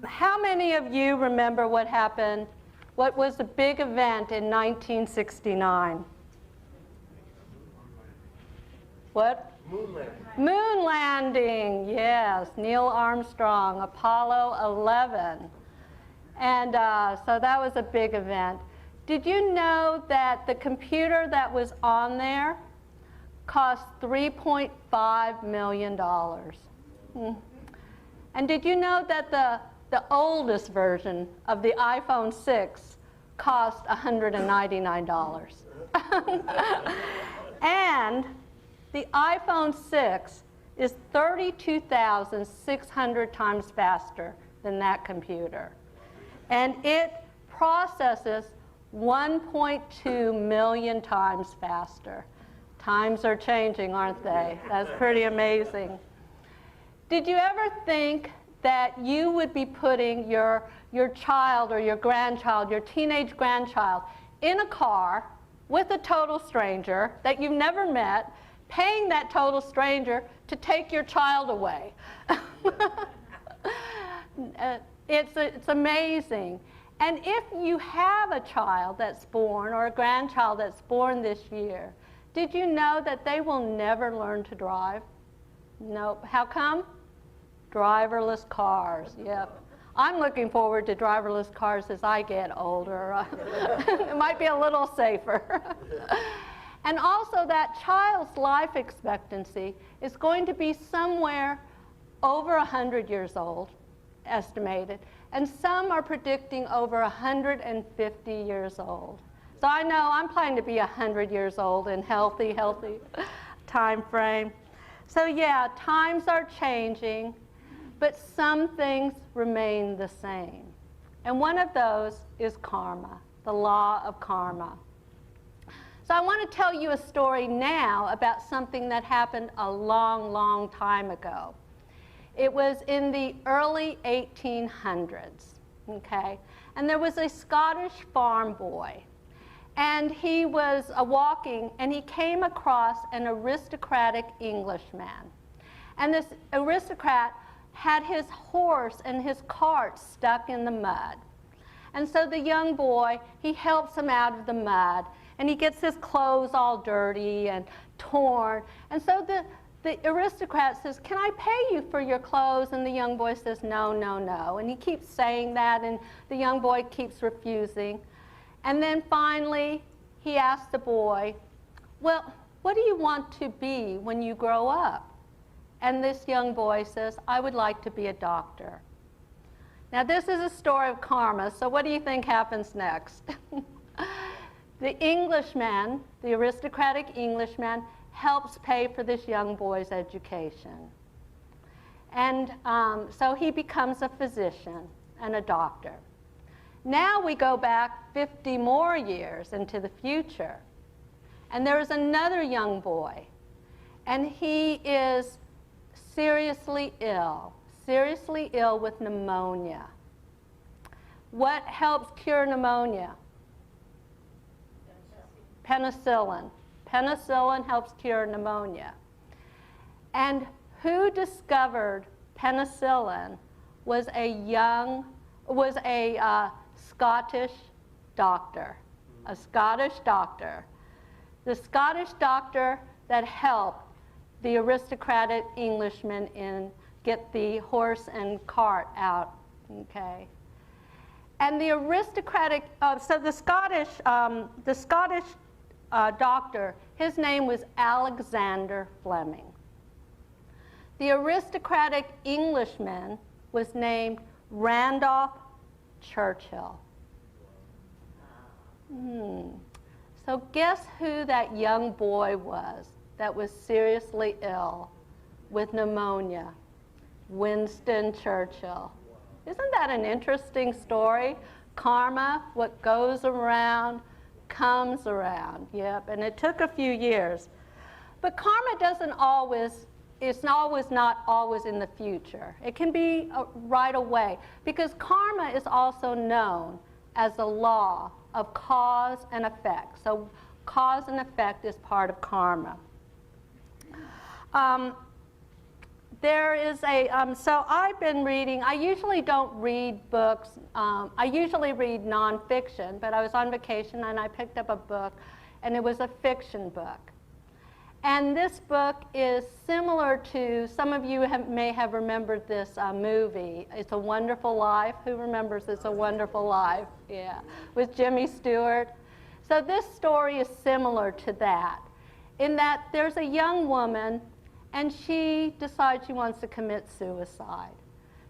How many of you remember what happened? What was the big event in 1969? What? Moon landing. Moon landing, yes. Neil Armstrong, Apollo 11. And so that was a big event. Did you know that the computer that was on there cost $3.5 million? And did you know that the oldest version of the iPhone 6 cost $199? And the iPhone 6 is 32,600 times faster than that computer. And it processes 1.2 million times faster. Times are changing, aren't they? That's pretty amazing. Did you ever think that you would be putting your child or your grandchild, your teenage grandchild, in a car with a total stranger that you've never met, paying that total stranger to take your child away? It's amazing. And if you have a child that's born or a grandchild that's born this year, did you know that they will never learn to drive? Nope. How come? Driverless cars, yep. I'm looking forward to driverless cars as I get older. It might be a little safer. And also that child's life expectancy is going to be somewhere over 100 years old, estimated. And some are predicting over 150 years old. So I know I'm planning to be 100 years old in healthy time frame. So yeah, times are changing, but some things remain the same. And one of those is karma, the law of karma. So I want to tell you a story now about something that happened a long, long time ago. It was in the early 1800s, okay? And there was a Scottish farm boy. And he was walking, and he came across an aristocratic Englishman. And this aristocrat had his horse and his cart stuck in the mud. And so the young boy, he helps him out of the mud, and he gets his clothes all dirty and torn. And so the aristocrat says, "Can I pay you for your clothes?" And the young boy says, "No, no, no." And he keeps saying that, and the young boy keeps refusing. And then finally, he asks the boy, "Well, what do you want to be when you grow up?" And this young boy says, "I would like to be a doctor." Now, this is a story of karma, so what do you think happens next? The Englishman, the aristocratic Englishman, helps pay for this young boy's education. And so he becomes a physician and a doctor. Now we go back 50 more years into the future. And there is another young boy. And he is seriously ill with pneumonia. What helps cure pneumonia? Penicillin. Penicillin helps cure pneumonia. And who discovered penicillin was a Scottish doctor, a Scottish doctor. The Scottish doctor that helped the aristocratic Englishman get the horse and cart out, okay? And the aristocratic, so the Scottish doctor, his name was Alexander Fleming. The aristocratic Englishman was named Randolph Churchill. So guess who that young boy was that was seriously ill with pneumonia? Winston Churchill. Isn't that an interesting story? Karma, what goes around, comes around. Yep, and it took a few years. But karma doesn't always, it's not always in the future. It can be right away, because karma is also known as the law of cause and effect. So cause and effect is part of karma. there is a, so I've been reading, I usually don't read books, I usually read nonfiction, but I was on vacation and I picked up a book, and it was a fiction book. And this book is similar to, some of you may have remembered this movie, It's a Wonderful Life. Who remembers It's a Wonderful Life? Yeah, with Jimmy Stewart. So this story is similar to that, in that there's a young woman and she decides she wants to commit suicide.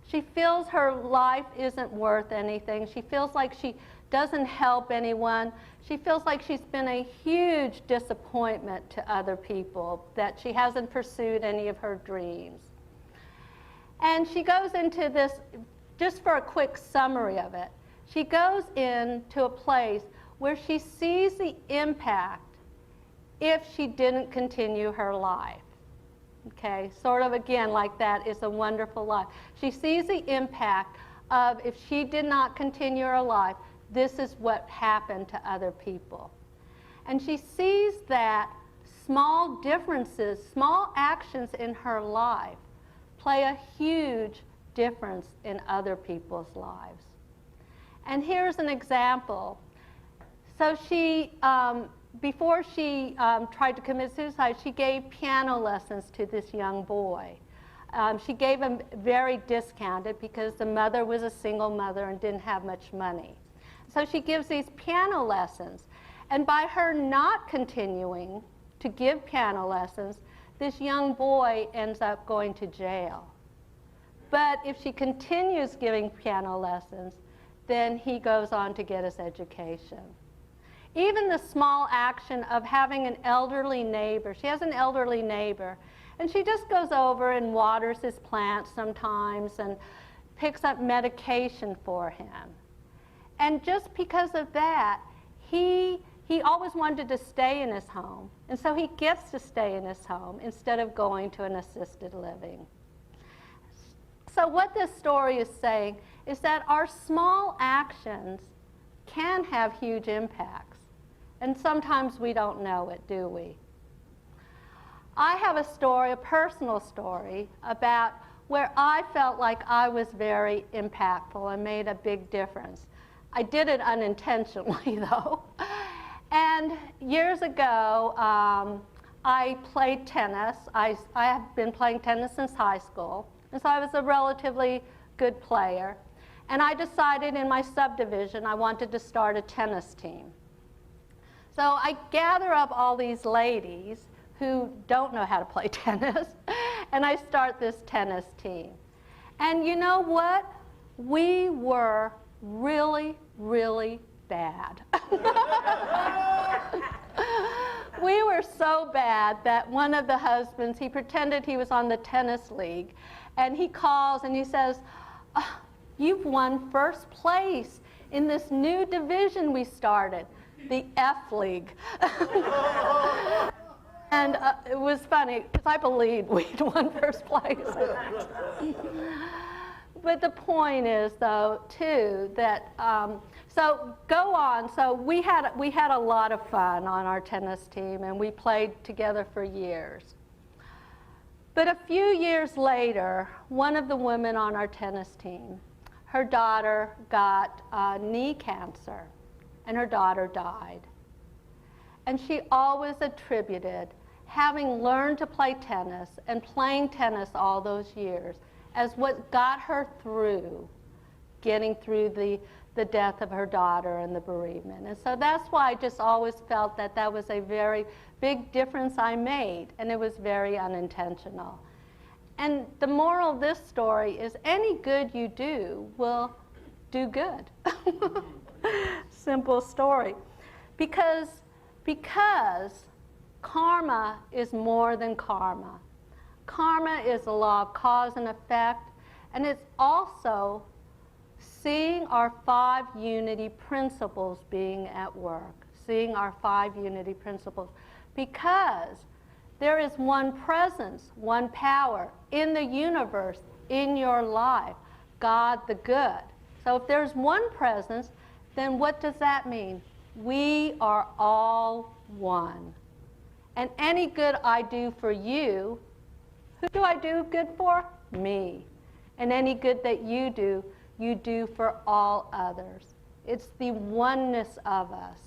She feels her life isn't worth anything. She feels like she doesn't help anyone. She feels like she's been a huge disappointment to other people, that she hasn't pursued any of her dreams. And she goes into this, just for a quick summary of it, she goes into a place where she sees the impact if she didn't continue her life. Okay, sort of again like that is a wonderful life. She sees the impact of if she did not continue her life, this is what happened to other people. And she sees that small differences, small actions in her life play a huge difference in other people's lives. And here's an example. So she, before she tried to commit suicide, she gave piano lessons to this young boy. She gave him very discounted because the mother was a single mother and didn't have much money. So she gives these piano lessons. And by her not continuing to give piano lessons, this young boy ends up going to jail. But if she continues giving piano lessons, then he goes on to get his education. Even the small action of having an elderly neighbor, she has an elderly neighbor, and she just goes over and waters his plants sometimes and picks up medication for him. And just because of that, he always wanted to stay in his home, and so he gets to stay in his home instead of going to an assisted living. So what this story is saying is that our small actions can have huge impacts, and sometimes we don't know it, do we? I have a story, a personal story, about where I felt like I was very impactful and made a big difference. I did it unintentionally, though. And years ago, I played tennis. I have been playing tennis since high school, and so I was a relatively good player. And I decided in my subdivision I wanted to start a tennis team. So I gather up all these ladies who don't know how to play tennis, and I start this tennis team. And you know what? We were really, really bad. We were so bad that one of the husbands, he pretended he was on the tennis league, and he calls and he says, "Oh, you've won first place in this new division we started, the F League." And it was funny, because I believed we'd won first place. But the point is, though, too, that, so go on. So we had a lot of fun on our tennis team, and we played together for years. But a few years later, one of the women on our tennis team, her daughter got knee cancer, and her daughter died. And she always attributed having learned to play tennis and playing tennis all those years as what got her through getting through the death of her daughter and the bereavement. And so that's why I just always felt that that was a very big difference I made, and it was very unintentional. And the moral of this story is any good you do will do good. Simple story. Because karma is more than karma. Karma is a law of cause and effect, and it's also seeing our 5 unity principles being at work, seeing our 5 unity principles, because there is one presence, one power in the universe, in your life, God the good. So if there's one presence, then what does that mean? We are all one. And any good I do for you, Who do I do good for? Me. And any good that you do for all others. It's the oneness of us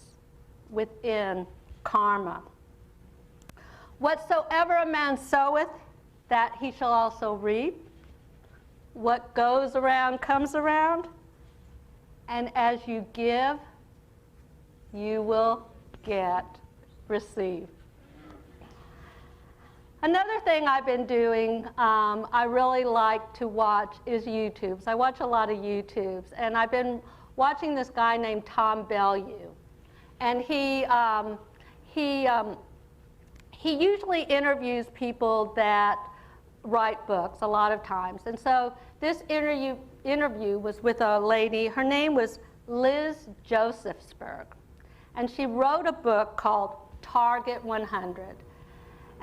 within karma. Whatsoever a man soweth, that he shall also reap. What goes around comes around. And as you give, you will receive. Another thing I've been doing, I really like to watch is YouTubes. I watch a lot of YouTubes, and I've been watching this guy named Tom Bellew. And he usually interviews people that write books a lot of times. And so this interview was with a lady, her name was Liz Josephsberg. And she wrote a book called Target 100.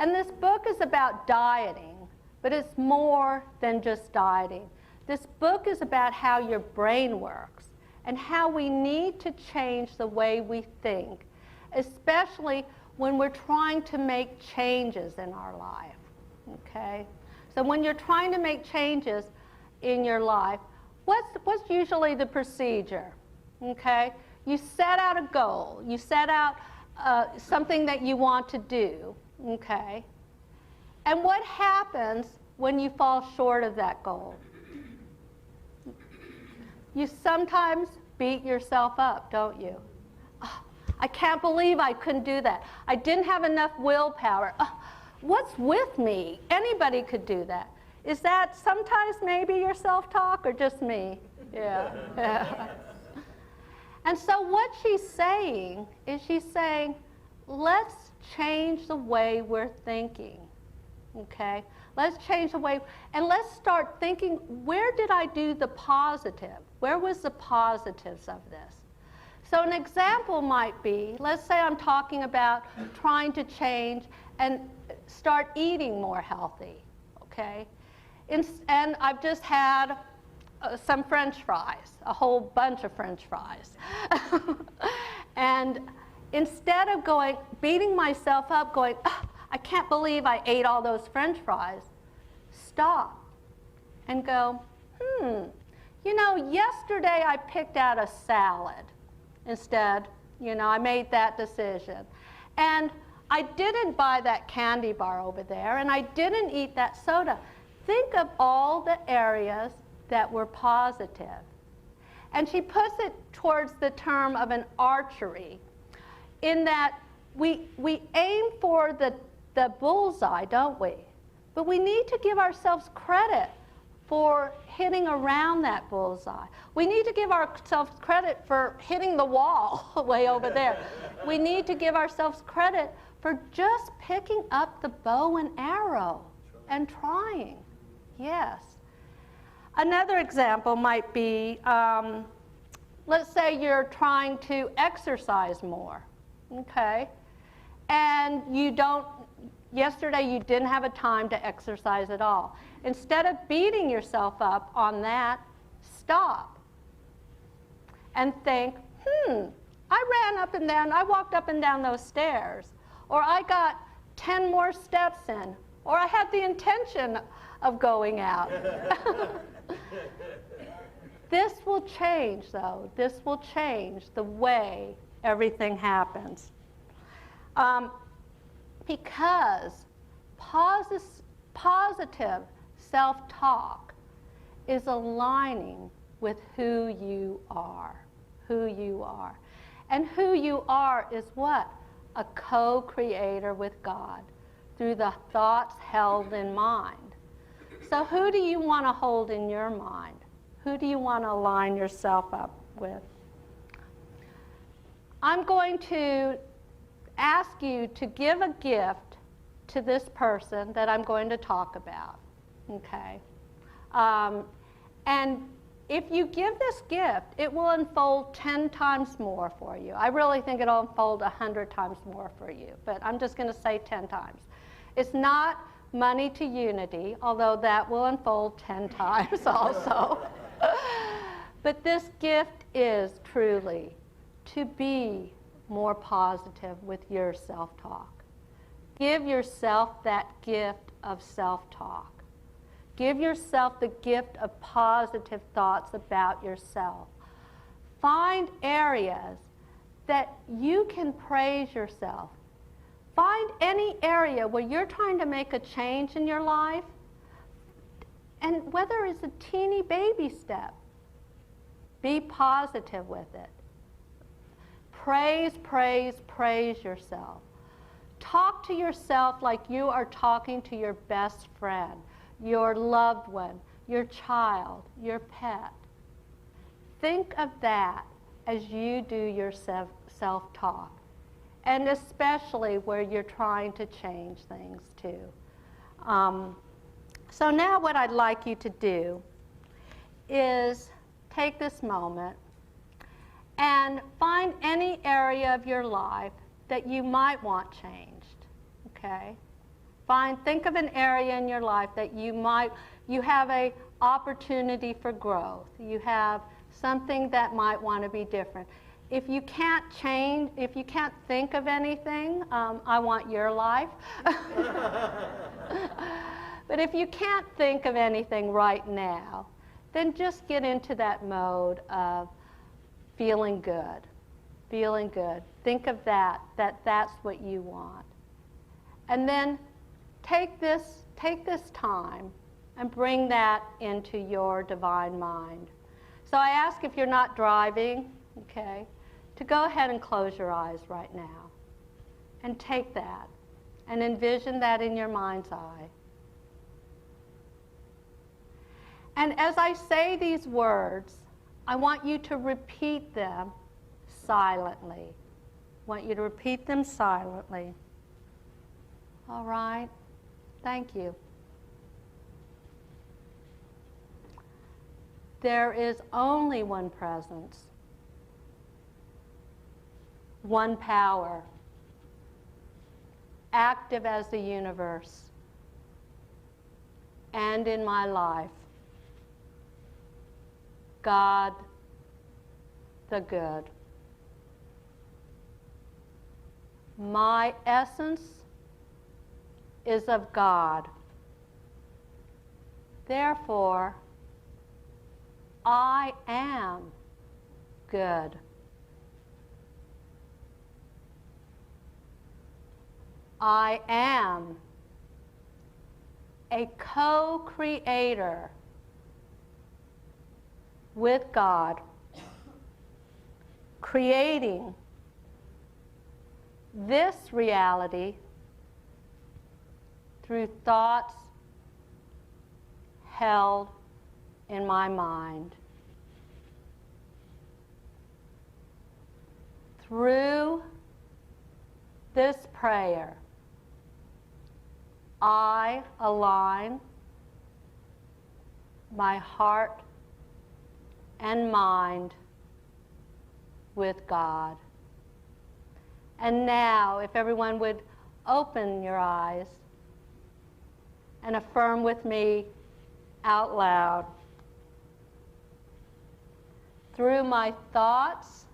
And this book is about dieting, but it's more than just dieting. This book is about how your brain works and how we need to change the way we think, especially when we're trying to make changes in our life, okay? So when you're trying to make changes in your life, what's usually the procedure, okay? You set out a goal. You set out something that you want to do, okay? And what happens when you fall short of that goal? You sometimes beat yourself up, don't you? Oh, I can't believe I couldn't do that. I didn't have enough willpower. Oh, what's with me? Anybody could do that. Is that sometimes maybe your self-talk or just me? Yeah. And so what she's saying is let's change the way we're thinking, okay? Let's change the way, and let's start thinking, where did I do the positive? Where was the positives of this? So an example might be, let's say I'm talking about trying to change and start eating more healthy, okay? And I've just had some French fries, a whole bunch of French fries. And instead of beating myself up, going, oh, I can't believe I ate all those French fries, stop and go, you know, yesterday I picked out a salad instead. You know, I made that decision. And I didn't buy that candy bar over there, and I didn't eat that soda. Think of all the areas that were positive. And she puts it towards the term of an archery, in that we aim for the bullseye, don't we? But we need to give ourselves credit for hitting around that bullseye. We need to give ourselves credit for hitting the wall way over there. We need to give ourselves credit for just picking up the bow and arrow and trying. Yes. Another example might be, let's say you're trying to exercise more, okay? And yesterday you didn't have a time to exercise at all. Instead of beating yourself up on that, stop and think, I ran up and down, I walked up and down those stairs, or I got 10 more steps in, or I had the intention of going out. This will change, though. This will change the way everything happens. Because positive self-talk is aligning with who you are. Who you are. And who you are is what? A co-creator with God through the thoughts held in mind. So who do you want to hold in your mind? Who do you want to align yourself up with? I'm going to ask you to give a gift to this person that I'm going to talk about, okay? And if you give this gift, it will unfold 10 times more for you. I really think it'll unfold 100 times more for you, but I'm just going to say 10 times. It's not money to unity, although that will unfold 10 times also. But this gift is truly to be more positive with your self-talk. Give yourself that gift of self-talk. Give yourself the gift of positive thoughts about yourself. Find areas that you can praise yourself. Find any area where you're trying to make a change in your life, and whether it's a teeny baby step, be positive with it. Praise, praise, praise yourself. Talk to yourself like you are talking to your best friend, your loved one, your child, your pet. Think of that as you do your self-talk, and especially where you're trying to change things too. So now what I'd like you to do is take this moment and find any area of your life that you might want changed, okay? Think of an area in your life that you have an opportunity for growth. You have something that might want to be different. If you can't change, if you can't think of anything, I want your life. But if you can't think of anything right now, then just get into that mode of feeling good. Feeling good. Think of that's what you want. And then take this time and bring that into your divine mind. So I ask, if you're not driving, okay, to go ahead and close your eyes right now and take that and envision that in your mind's eye. And as I say these words, I want you to repeat them silently. I want you to repeat them silently. All right? Thank you. There is only one presence, one power, active as the universe, and in my life, God the good. My essence is of God. Therefore, I am good. I am a co-creator with God, creating this reality through thoughts held in my mind. Through this prayer, I align my heart and mind with God. And now, if everyone would open your eyes and affirm with me out loud. Through my thoughts,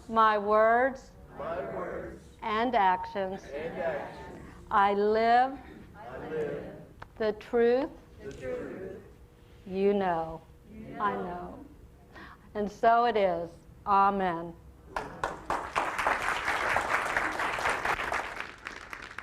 my words, and actions, I live the truth, you know. I know. And so it is. Amen.